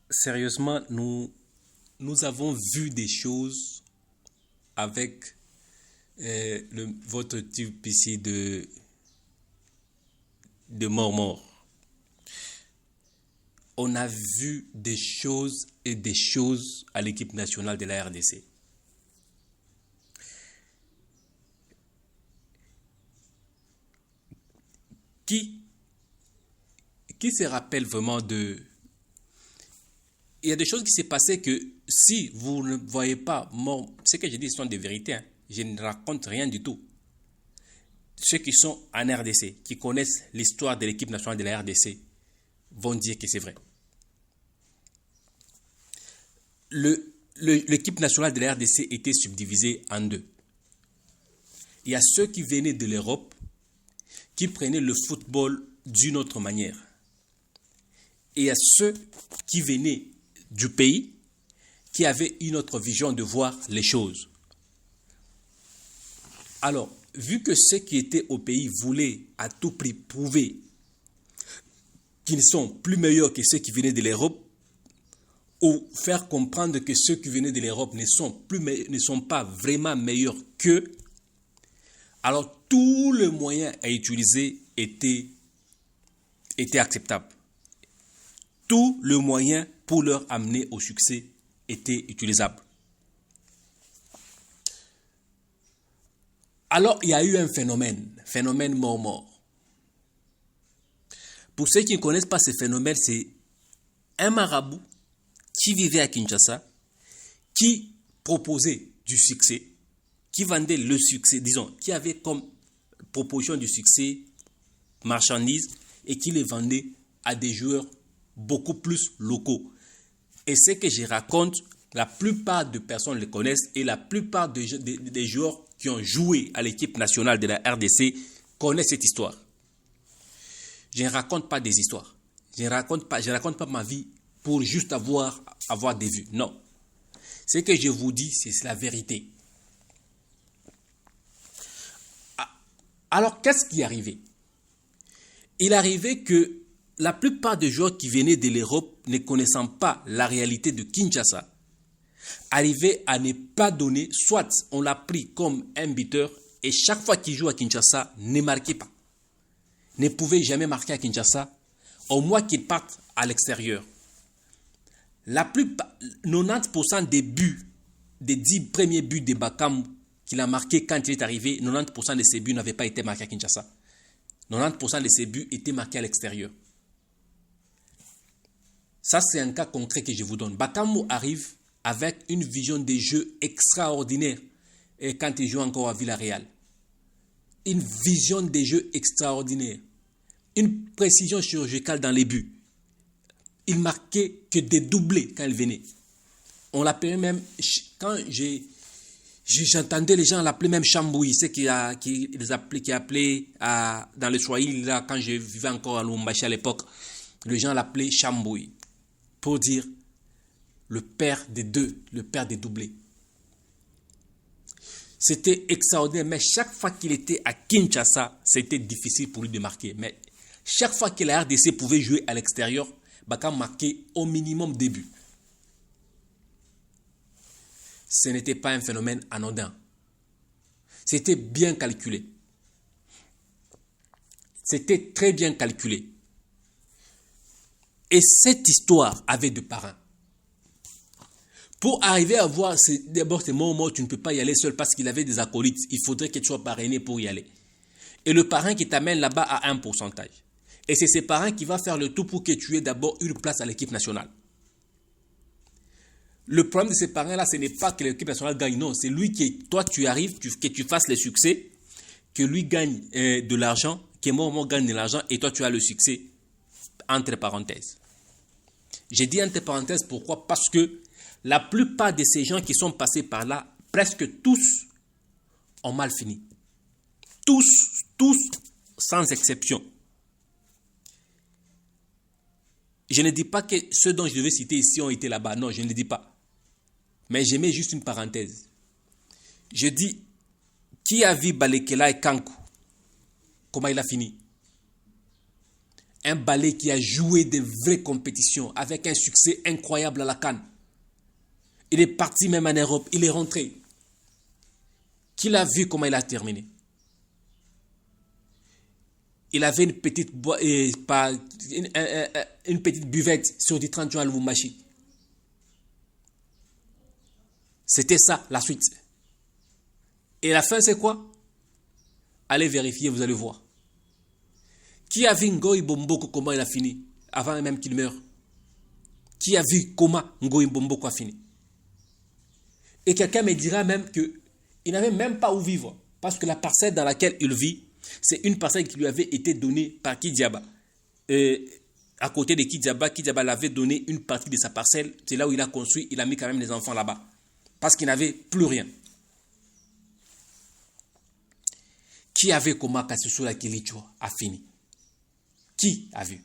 Sérieusement, nous avons vu des choses avec votre type ici de mort-mort. On a vu des choses et des choses à l'équipe nationale de la RDC. Qui, qui se rappelle vraiment de... Il y a des choses qui s'est passées que si vous ne voyez pas, ce que je dis sont des vérités. Hein. Je ne raconte rien du tout. Ceux qui sont en RDC, qui connaissent l'histoire de l'équipe nationale de la RDC, vont dire que c'est vrai. L'équipe nationale de la RDC était subdivisée en deux. Il y a ceux qui venaient de l'Europe, qui prenaient le football d'une autre manière. Et il y a ceux qui venaient du pays, qui avaient une autre vision de voir les choses. Alors, vu que ceux qui étaient au pays voulaient à tout prix prouver qu'ils sont plus meilleurs que ceux qui venaient de l'Europe, ou faire comprendre que ceux qui venaient de l'Europe ne sont pas vraiment meilleurs qu'eux, alors tout le moyen à utiliser était acceptable. Tout le moyen pour leur amener au succès était utilisable. Alors, il y a eu un phénomène mort-mort. Pour ceux qui ne connaissent pas ce phénomène, c'est un marabout qui vivait à Kinshasa, qui proposait du succès, qui vendait le succès, disons, qui avait comme proposition du succès marchandise et qui les vendait à des joueurs beaucoup plus locaux. Et ce que je raconte, la plupart de personnes le connaissent et la plupart des joueurs qui ont joué à l'équipe nationale de la RDC connaissent cette histoire. Je ne raconte pas des histoires. Je ne raconte pas ma vie pour juste avoir des vues. Non. Ce que je vous dis, c'est la vérité. Alors, qu'est-ce qui est arrivé? Il arrivait que la plupart des joueurs qui venaient de l'Europe, ne connaissant pas la réalité de Kinshasa, arrivaient à ne pas donner, soit on l'a pris comme un buteur, et chaque fois qu'il joue à Kinshasa, ne marquait pas. Ne pouvait jamais marquer à Kinshasa, au moins qu'il parte à l'extérieur. La plupart, 90% des buts, des 10 premiers buts de Bakam qu'il a marqué quand il est arrivé, 90% de ces buts n'avaient pas été marqués à Kinshasa. 90% de ces buts étaient marqués à l'extérieur. Ça, c'est un cas concret que je vous donne. Bakamou arrive avec une vision des jeux extraordinaire et quand il joue encore à Villarreal. Une vision des jeux extraordinaire. Une précision chirurgicale dans les buts. Il marquait que des doublés quand il venait. On l'appelait même, quand j'entendais les gens l'appeler même Chambouille, c'est qui appelait dans le Swahili, là, quand je vivais encore à Lumbashi à l'époque, les gens l'appelaient Chambouille, pour dire le père des deux, le père des doublés. C'était extraordinaire, mais chaque fois qu'il était à Kinshasa, c'était difficile pour lui de marquer. Mais chaque fois que la RDC pouvait jouer à l'extérieur, Bakam marquait au minimum des buts. Ce n'était pas un phénomène anodin. C'était bien calculé. C'était très bien calculé. Et cette histoire avait de parrains. Pour arriver à voir, d'abord ces moments où tu ne peux pas y aller seul parce qu'il avait des acolytes. Il faudrait que tu sois parrainé pour y aller. Et le parrain qui t'amène là-bas a un pourcentage. Et c'est ce parrain qui va faire le tout pour que tu aies d'abord une place à l'équipe nationale. Le problème de ces parrains-là, ce n'est pas que l'équipe nationale gagne, non. C'est lui qui, toi, tu arrives, que tu fasses le succès, que lui gagne de l'argent, que Momo gagne de l'argent, et toi, tu as le succès, entre parenthèses. J'ai dit entre parenthèses, pourquoi? Parce que la plupart de ces gens qui sont passés par là, presque tous, ont mal fini. Tous, sans exception. Je ne dis pas que ceux dont je devais citer ici ont été là-bas. Non, je ne le dis pas. Mais je mets juste une parenthèse. Je dis, qui a vu Balekela et Kankou? Comment il a fini? Un ballet qui a joué des vraies compétitions avec un succès incroyable à la CAN. Il est parti même en Europe, il est rentré. Qui l'a vu comment il a terminé? Il avait une petite buvette sur du 30 jours à Lubumbashi. C'était ça, la suite. Et la fin, c'est quoi? Allez vérifier, vous allez voir. Qui a vu Ngoyi Mbomboko comment il a fini, avant même qu'il meure? Qui a vu comment Ngoyi Mbomboko a fini? Et quelqu'un me dira même qu'il n'avait même pas où vivre. Parce que la parcelle dans laquelle il vit, c'est une parcelle qui lui avait été donnée par Kidiaba. À côté de Kidiaba, Kidiaba l'avait donné une partie de sa parcelle. C'est là où il a construit, il a mis quand même les enfants là-bas. Parce qu'il n'avait plus rien. Qui a vu comment Kassissoula Kilichwa a fini? Qui a vu?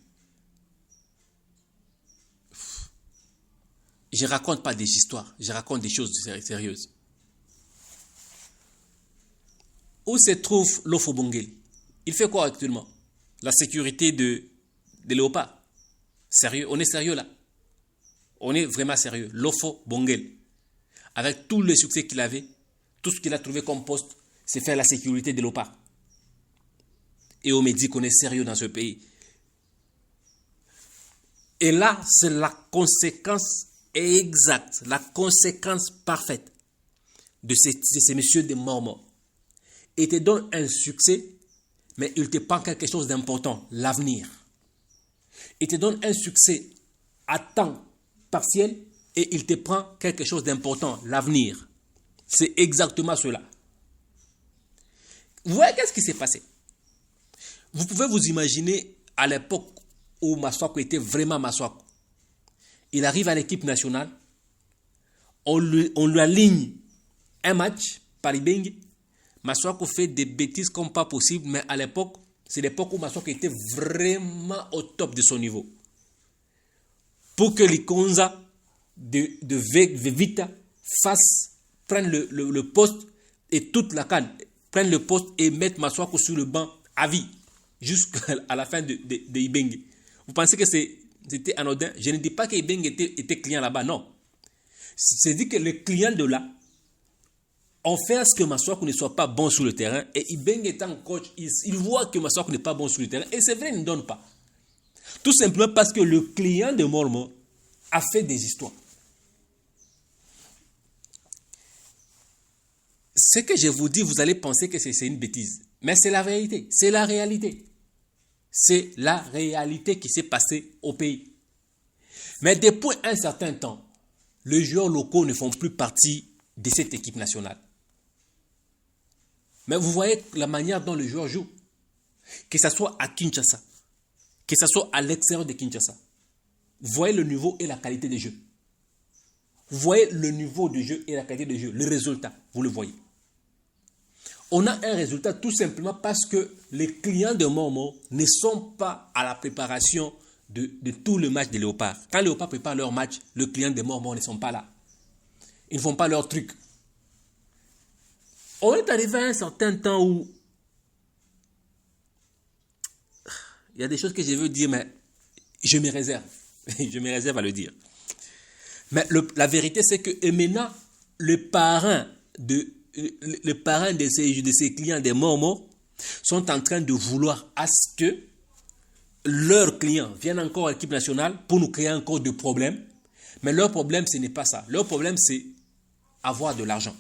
Je ne raconte pas des histoires, je raconte des choses sérieuses. Où se trouve Lofo Bongel? Il fait quoi actuellement? La sécurité de Léopard. Sérieux, on est sérieux là. On est vraiment sérieux. Lofo Bongel. Avec tous les succès qu'il avait, tout ce qu'il a trouvé comme poste, c'est faire la sécurité de Léopard. Et on me dit qu'on est sérieux dans ce pays. Et là, c'est la conséquence exacte, la conséquence parfaite de ces messieurs des morts. Il te donne un succès, mais il te prend quelque chose d'important, l'avenir. Il te donne un succès à temps partiel et il te prend quelque chose d'important, l'avenir. C'est exactement cela. Vous voyez qu'est-ce qui s'est passé? Vous pouvez vous imaginer à l'époque où Massakou était vraiment Massakou. Il arrive à l'équipe nationale, on lui aligne un match, Paris-Bengue. Massakou fait des bêtises comme pas possible, mais à l'époque, c'est l'époque où Massakou était vraiment au top de son niveau. Pour que Likonza de Vita prenne le poste et toute la CAN prenne le poste et mette Massakou sur le banc à vie, jusqu'à la fin de Ibenge. Vous pensez que c'était anodin? Je ne dis pas que Ibenge était client là-bas, non. C'est dit que les clients de là ont fait à ce que Massakou ne soit pas bon sur le terrain, et Ibenge étant coach, il voit que Massakou n'est pas bon sur le terrain, et c'est vrai, il ne donne pas. Tout simplement parce que le client de Mormo a fait des histoires. Ce que je vous dis, vous allez penser que c'est une bêtise, mais c'est la réalité, c'est la réalité. C'est la réalité qui s'est passée au pays. Mais depuis un certain temps, les joueurs locaux ne font plus partie de cette équipe nationale. Mais vous voyez la manière dont les joueurs jouent. Que ce soit à Kinshasa, que ce soit à l'extérieur de Kinshasa. Vous voyez le niveau et la qualité des jeux. Vous voyez le niveau de jeu et la qualité de jeu. Le résultat, vous le voyez. On a un résultat tout simplement parce que les clients de Mormo ne sont pas à la préparation de tout le match de Léopard. Quand Léopard prépare leur match, les clients de Mormo ne sont pas là. Ils ne font pas leur truc. On est arrivé à un certain temps où il y a des choses que je veux dire, mais je me réserve. Je me réserve à le dire. Mais la vérité, c'est que et maintenant, les parents de ces clients des Mormons sont en train de vouloir à ce que leurs clients viennent encore à l'équipe nationale pour nous créer encore de problèmes. Mais leur problème, ce n'est pas ça. Leur problème, c'est avoir de l'argent.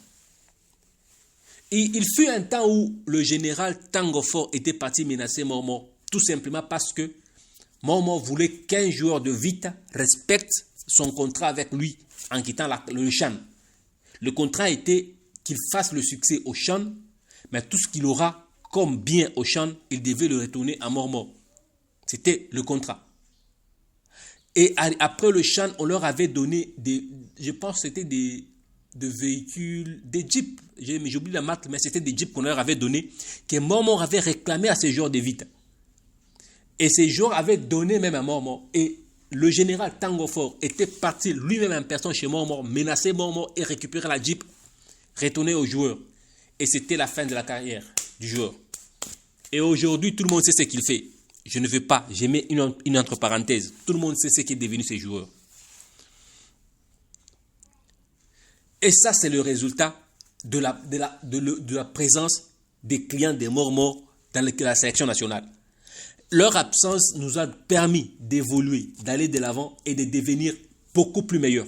Et il fut un temps où le général Tango Fort était parti menacer Mormon, tout simplement parce que Mormon voulait qu'un joueur de Vita respecte son contrat avec lui en quittant le Chan. Le contrat était qu'il fasse le succès au Chan, mais tout ce qu'il aura comme bien au Chan, il devait le retourner à Mormon. C'était le contrat. Et après le Chan, on leur avait donné je pense que c'était des véhicules, des jeeps, j'oublie la marque, mais c'était des jeeps qu'on leur avait donné, que Mormon avait réclamé à ces joueurs de Vita. Et ces joueurs avaient donné même à Mormon. Et le général Tango Fort était parti lui-même en personne chez Mormon, menacer Mormon et récupérer la jeep, retourner aux joueurs. Et c'était la fin de la carrière du joueur. Et aujourd'hui, tout le monde sait ce qu'il fait. Je ne veux pas, j'ai mis une entre parenthèses. Tout le monde sait ce qui est devenu ces joueurs. Et ça, c'est le résultat de la présence des clients des morts dans la sélection nationale. Leur absence nous a permis d'évoluer, d'aller de l'avant et de devenir beaucoup plus meilleurs.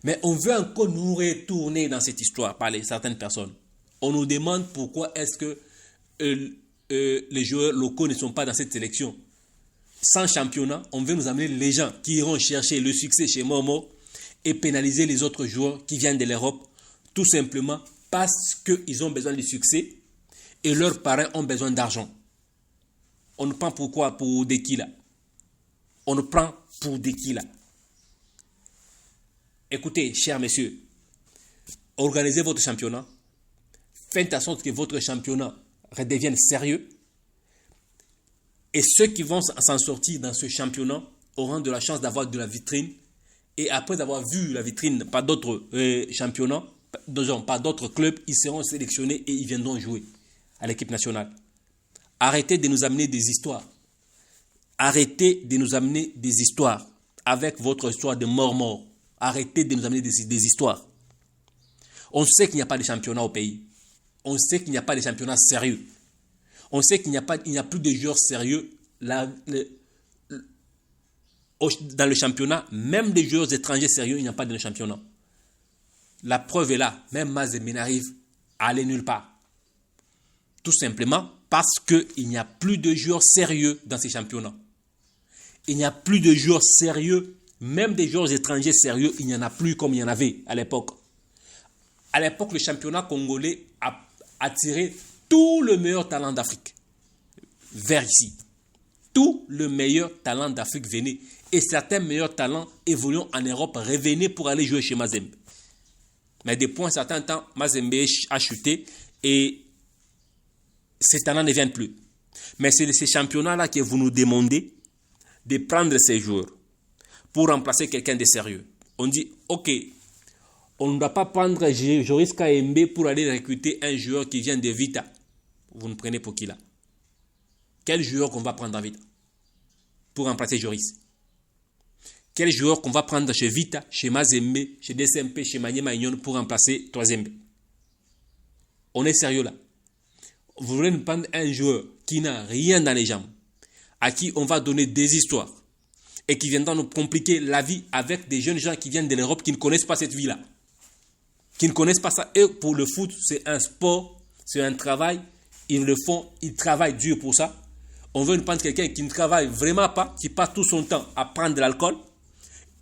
Mais on veut encore nous retourner dans cette histoire par certaines personnes. On nous demande pourquoi est-ce que les joueurs locaux ne sont pas dans cette sélection. Sans championnat, on veut nous amener les gens qui iront chercher le succès chez Momo et pénaliser les autres joueurs qui viennent de l'Europe, tout simplement parce qu'ils ont besoin de succès et leurs parents ont besoin d'argent. On nous prend pourquoi pour des qui là? On nous prend pour des qui là? Écoutez, chers messieurs, organisez votre championnat, faites en sorte que votre championnat redevienne sérieux et ceux qui vont s'en sortir dans ce championnat auront de la chance d'avoir de la vitrine et après avoir vu la vitrine par d'autres championnats, par d'autres clubs, ils seront sélectionnés et ils viendront jouer à l'équipe nationale. Arrêtez de nous amener des histoires. Arrêtez de nous amener des histoires avec votre histoire de mort. Arrêtez de nous amener des histoires. On sait qu'il n'y a pas de championnat au pays. On sait qu'il n'y a pas de championnat sérieux. On sait qu'il n'y a plus de joueurs sérieux dans le championnat. Même des joueurs étrangers sérieux, il n'y a pas de championnat. La preuve est là. Même Mazembe n'arrive à aller nulle part. Tout simplement parce qu'il n'y a plus de joueurs sérieux dans ces championnats. Il n'y a plus de joueurs sérieux, même des joueurs étrangers sérieux, il n'y en a plus comme il y en avait à l'époque. À l'époque, le championnat congolais a attiré tout le meilleur talent d'Afrique vers ici. Tout le meilleur talent d'Afrique venait. Et certains meilleurs talents évoluant en Europe revenaient pour aller jouer chez Mazembe. Mais depuis un certain temps, Mazembe a chuté et ces talents ne viennent plus. Mais c'est de ces championnats-là que vous nous demandez de prendre ces joueurs pour remplacer quelqu'un de sérieux. On dit, ok, on ne doit pas prendre Joris KMB pour aller recruter un joueur qui vient de Vita. Vous nous prenez pour qui là? Quel joueur qu'on va prendre à Vita pour remplacer Joris? Quel joueur qu'on va prendre chez Vita, chez Mazembe, chez DSMP, chez Maniema Union pour remplacer Troisième? On est sérieux là. Vous voulez nous prendre un joueur qui n'a rien dans les jambes, à qui on va donner des histoires et qui viendra nous compliquer la vie avec des jeunes gens qui viennent de l'Europe qui ne connaissent pas cette vie-là. Qui ne connaissent pas ça. Et pour le foot, c'est un sport, c'est un travail. Ils le font, ils travaillent dur pour ça. On veut nous prendre quelqu'un qui ne travaille vraiment pas, qui passe tout son temps à prendre de l'alcool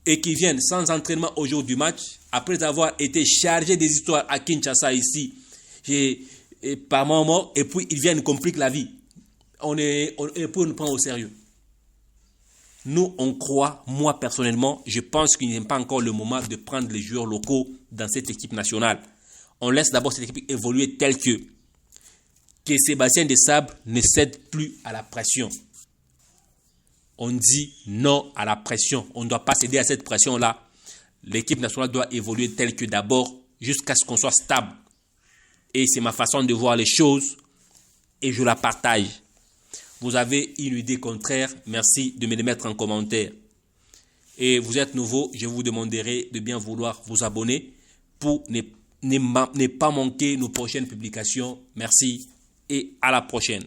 et qui vient sans entraînement au jour du match, après avoir été chargé des histoires à Kinshasa ici, par moment, et puis ils viennent nous compliquer la vie. On nous prend au sérieux. Nous, on croit, moi personnellement, je pense qu'il n'est pas encore le moment de prendre les joueurs locaux dans cette équipe nationale. On laisse d'abord cette équipe évoluer telle que Sébastien Desabre ne cède plus à la pression. On dit non à la pression. On ne doit pas céder à cette pression-là. L'équipe nationale doit évoluer telle que d'abord, jusqu'à ce qu'on soit stable. Et c'est ma façon de voir les choses et je la partage. Vous avez une idée contraire, merci de me les mettre en commentaire. Et vous êtes nouveau, je vous demanderai de bien vouloir vous abonner pour ne pas manquer nos prochaines publications. Merci et à la prochaine.